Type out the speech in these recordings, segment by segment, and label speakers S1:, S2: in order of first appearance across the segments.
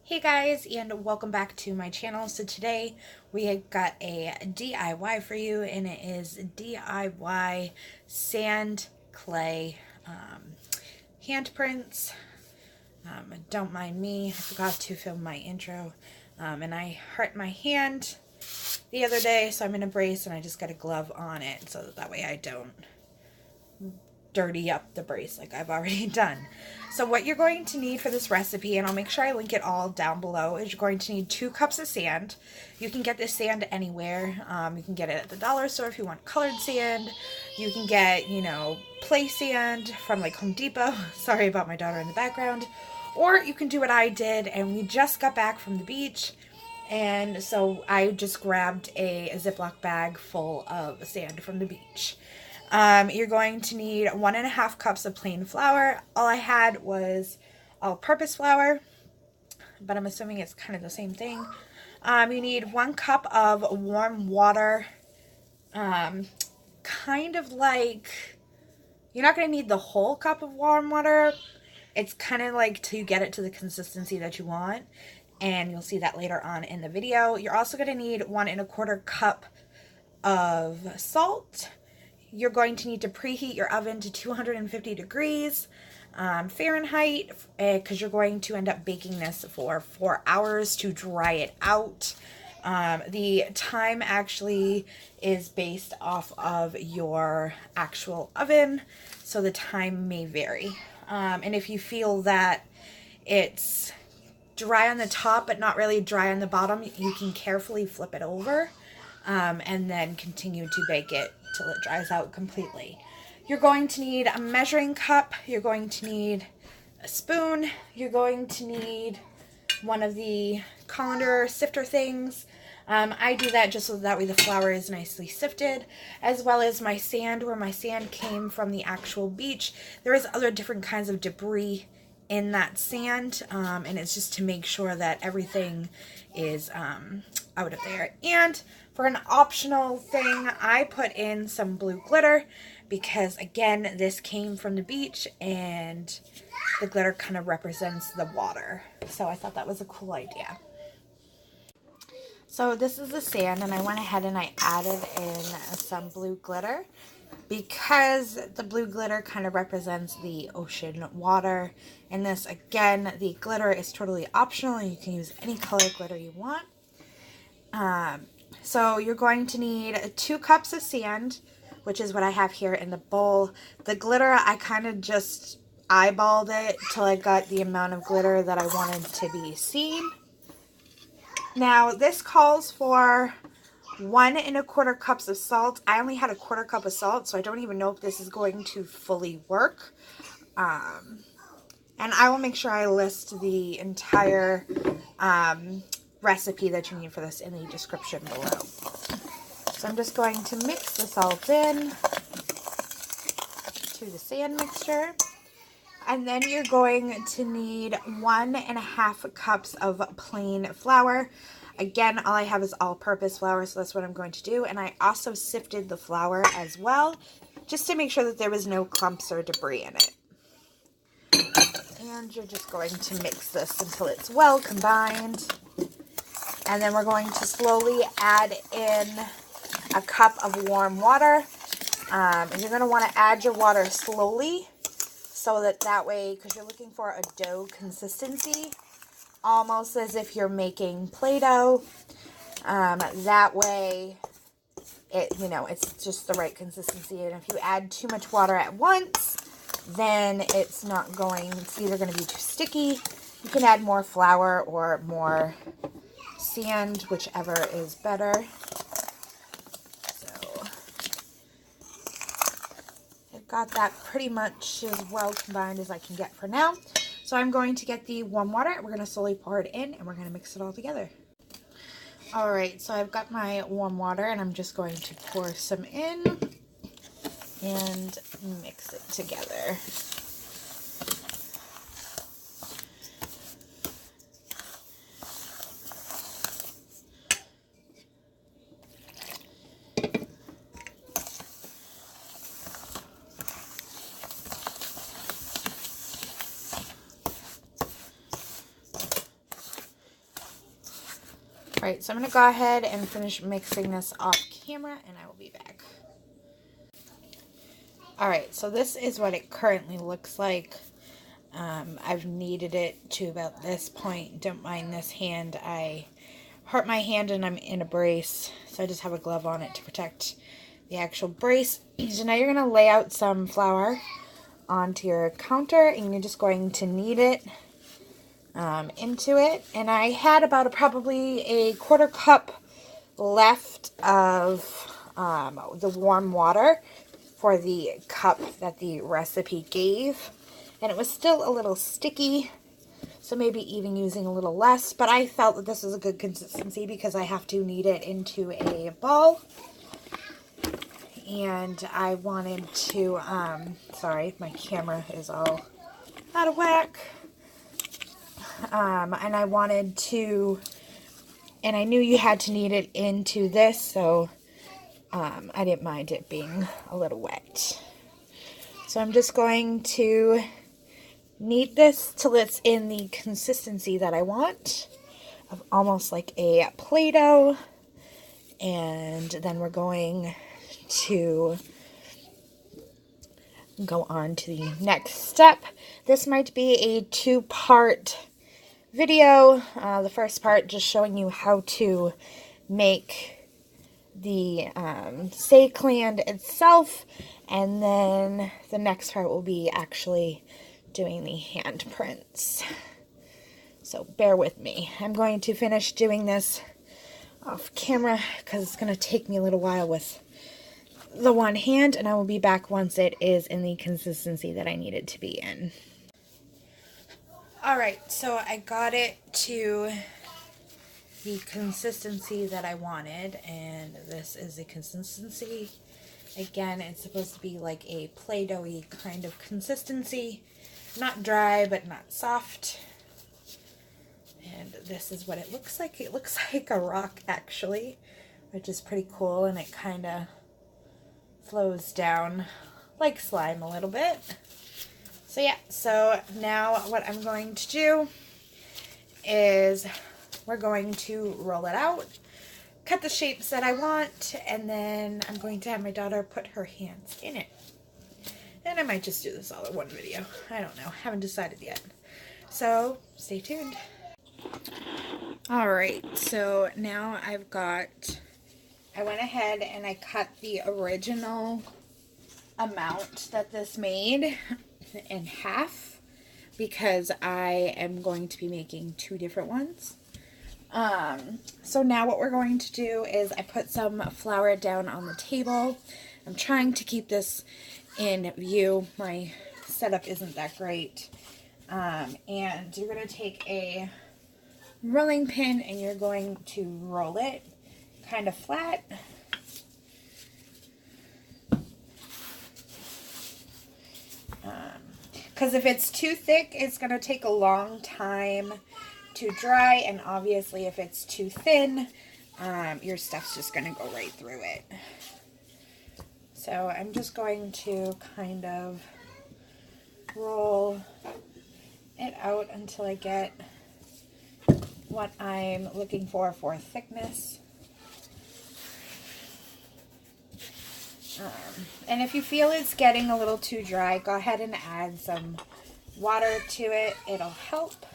S1: Hey guys, and welcome back to my channel. So today we have got a DIY for you, and it is DIY sand clay handprints. Don't mind me, I forgot to film my intro, and I hurt my hand the other day, so I'm in a brace and I just got a glove on it so that way I don't dirty up the brace like I've already done. So what you're going to need for this recipe, and I'll make sure I link it all down below, is you're going to need 2 cups of sand. You can get this sand anywhere. You can get it at the dollar store if you want colored sand. You can get, play sand from like Home Depot. Sorry about my daughter in the background. Or you can do what I did, and we just got back from the beach, and so I just grabbed a Ziploc bag full of sand from the beach. You're going to need 1.5 cups of plain flour. All I had was all-purpose flour, but I'm assuming it's kind of the same thing. You need 1 cup of warm water, kind of like, you're not going to need the whole cup of warm water. It's kind of like to get it to the consistency that you want, and you'll see that later on in the video. You're also going to need 1.25 cup of salt. You're going to need to preheat your oven to 250 degrees Fahrenheit, because you're going to end up baking this for 4 hours to dry it out. The time actually is based off of your actual oven, so the time may vary. And if you feel that it's dry on the top but not really dry on the bottom, you can carefully flip it over and then continue to bake it till it dries out completely. You're going to need a measuring cup, you're going to need a spoon, you're going to need one of the colander sifter things. I do that just so that way the flour is nicely sifted, as well as my sand, where my sand came from the actual beach. There is other different kinds of debris in that sand, and it's just to make sure that everything is out of there. And for an optional thing, I put in some blue glitter because, again, this came from the beach and the glitter kind of represents the water. So I thought that was a cool idea. So this is the sand, and I went ahead and I added in some blue glitter because the blue glitter kind of represents the ocean water. And this, again, the glitter is totally optional. You can use any color glitter you want. So you're going to need 2 cups of sand, which is what I have here in the bowl. The glitter, I kind of just eyeballed it till I got the amount of glitter that I wanted to be seen. Now this calls for 1.25 cups of salt. I only had 1/4 cup of salt, so I don't even know if this is going to fully work. And I will make sure I list the entire recipe that you need for this in the description below. So I'm just going to mix the salt in to the sand mixture. And then you're going to need 1.5 cups of plain flour. Again, all I have is all-purpose flour, so that's what I'm going to do. And I also sifted the flour as well, just to make sure that there was no clumps or debris in it. And you're just going to mix this until it's well combined. And then we're going to slowly add in a cup of warm water. And you're going to want to add your water slowly, so that way, because you're looking for a dough consistency, almost as if you're making Play-Doh. That way, it's just the right consistency. And if you add too much water at once, then it's either going to be too sticky. You can add more flour or more sand, whichever is better. So I've got that pretty much as well combined as I can get for now. So I'm going to get the warm water. We're going to slowly pour it in, and we're going to mix it all together. Alright, so I've got my warm water, and I'm just going to pour some in and mix it together. Alright, so I'm going to go ahead and finish mixing this off camera, and I will be back. Alright, so this is what it currently looks like. I've kneaded it to about this point. Don't mind this hand. I hurt my hand and I'm in a brace, so I just have a glove on it to protect the actual brace. So now you're going to lay out some flour onto your counter, and you're just going to knead it into it. And I had about probably a 1/4 cup left of the warm water for the cup that the recipe gave, and it was still a little sticky, so maybe even using a little less, but I felt that this was a good consistency because I have to knead it into a ball. And I wanted to, sorry, my camera is all out of whack. And I wanted to, and I knew you had to knead it into this, so I didn't mind it being a little wet. So I'm just going to knead this till it's in the consistency that I want, of almost like a Play-Doh. And then we're going to go on to the next step. This might be a 2-part video. The first part just showing you how to make the sake land itself, and then the next part will be actually doing the handprints. So bear with me. I'm going to finish doing this off camera because it's going to take me a little while with the one hand, and I will be back once it is in the consistency that I need it to be in. Alright, so I got it to the consistency that I wanted, and this is the consistency. Again, it's supposed to be like a Play-Doh-y kind of consistency. Not dry, but not soft. And this is what it looks like. It looks like a rock, actually, which is pretty cool, and it kind of flows down like slime a little bit. So yeah, so now what I'm going to do is we're going to roll it out, cut the shapes that I want, and then I'm going to have my daughter put her hands in it. And I might just do this all in one video. I don't know. Haven't decided yet. So stay tuned. Alright, so now I went ahead and I cut the original amount that this made in half because I am going to be making 2 different ones. So now what we're going to do is I put some flour down on the table. I'm trying to keep this in view. My setup isn't that great. And you're going to take a rolling pin and you're going to roll it kind of flat. Because if it's too thick, it's going to take a long time to dry, and obviously if it's too thin, your stuff's just going to go right through it. So I'm just going to kind of roll it out until I get what I'm looking for thickness. And if you feel it's getting a little too dry, go ahead and add some water to it. It'll help.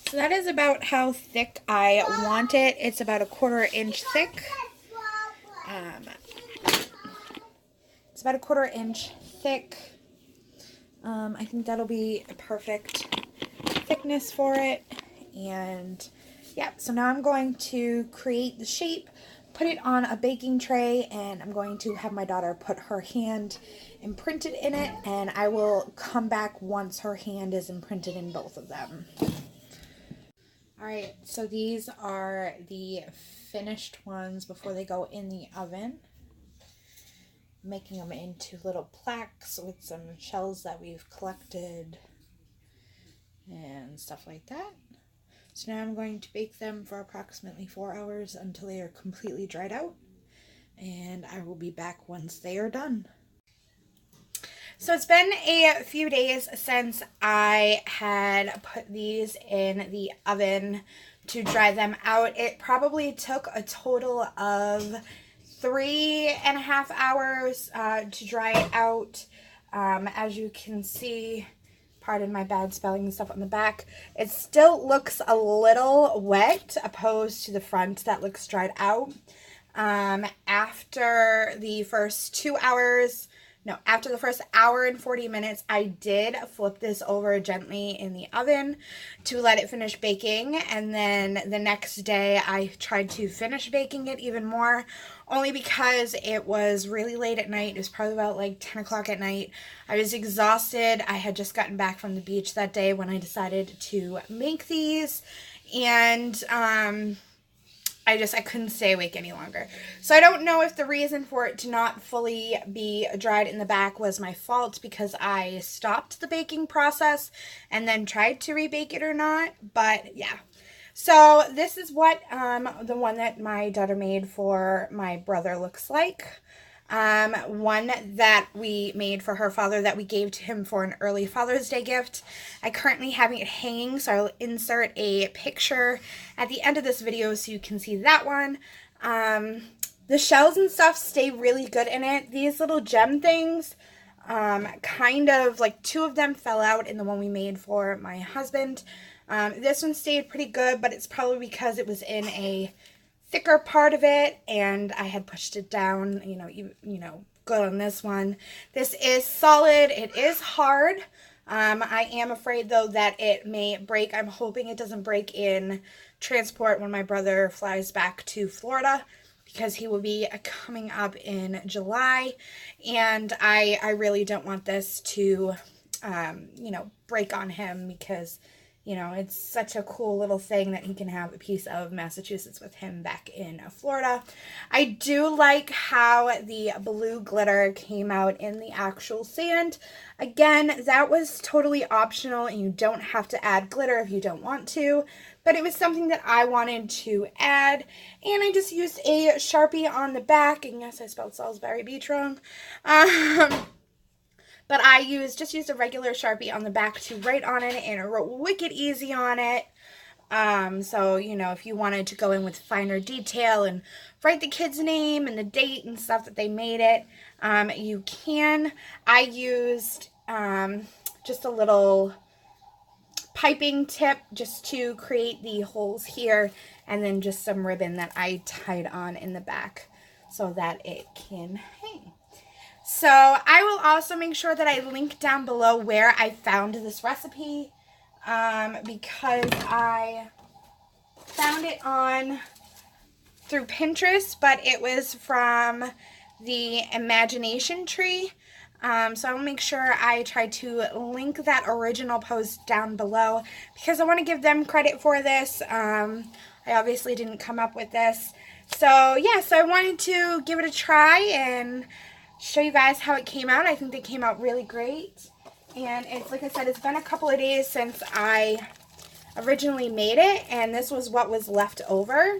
S1: So that is about how thick I want it. It's about a 1/4 inch thick. It's about a 1/4 inch thick. I think that'll be a perfect thickness for it. And yeah, so now I'm going to create the shape, put it on a baking tray, and I'm going to have my daughter put her hand imprinted in it, and I will come back once her hand is imprinted in both of them. Alright, so these are the finished ones before they go in the oven. Making them into little plaques with some shells that we've collected and stuff like that. So now I'm going to bake them for approximately 4 hours until they are completely dried out, and I will be back once they are done. So it's been a few days since I had put these in the oven to dry them out. It probably took a total of 3.5 hours to dry it out. As you can see, pardon my bad spelling and stuff on the back, it still looks a little wet opposed to the front that looks dried out. After the first 2 hours, no, after the first hour and 40 minutes, I did flip this over gently in the oven to let it finish baking. And then the next day, I tried to finish baking it even more, only because it was really late at night. It was probably about like 10 o'clock at night. I was exhausted. I had just gotten back from the beach that day when I decided to make these. And, I couldn't stay awake any longer. So I don't know if the reason for it to not fully be dried in the back was my fault because I stopped the baking process and then tried to rebake it or not. But yeah. So this is what the one that my daughter made for my brother looks like. One that we made for her father that we gave to him for an early Father's Day gift. I currently having it hanging, so I'll insert a picture at the end of this video so you can see that one. The shells and stuff stay really good in it. These little gem things, kind of like 2 of them fell out in the one we made for my husband. This one stayed pretty good, but it's probably because it was in a thicker part of it and I had pushed it down, you know, good on this one. This is solid. It is hard. I am afraid though that it may break. I'm hoping it doesn't break in transport when my brother flies back to Florida, because he will be coming up in July, and I really don't want this to break on him, because it's such a cool little thing that he can have a piece of Massachusetts with him back in Florida. I do like how the blue glitter came out in the actual sand. Again, that was totally optional, and you don't have to add glitter if you don't want to, but it was something that I wanted to add, and I just used a Sharpie on the back, and yes, I spelled Salisbury Beach wrong. But I just used a regular Sharpie on the back to write on it, and I wrote wicked easy on it. So, if you wanted to go in with finer detail and write the kid's name and the date and stuff that they made it, you can. I used just a little piping tip just to create the holes here, and then just some ribbon that I tied on in the back so that it can hang. So I will also make sure that I link down below where I found this recipe, because I found it through Pinterest, but it was from the Imagination Tree. So I'll make sure I try to link that original post down below, because I want to give them credit for this. I obviously didn't come up with this. So yeah, so I wanted to give it a try and show you guys how it came out. I think they came out really great. And it's, like I said, it's been a couple of days since I originally made it, and this was what was left over.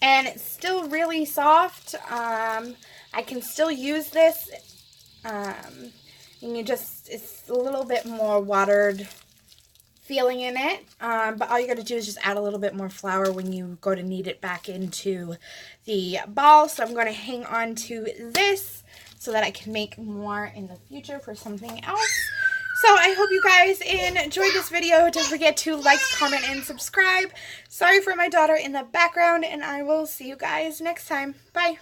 S1: And it's still really soft. I can still use this. And it's a little bit more watered feeling in it, but all you got to do is just add a little bit more flour when you go to knead it back into the ball. So I'm going to hang on to this so that I can make more in the future for something else. So I hope you guys enjoyed this video. Don't forget to like, comment, and subscribe. Sorry for my daughter in the background, and I will see you guys next time. Bye.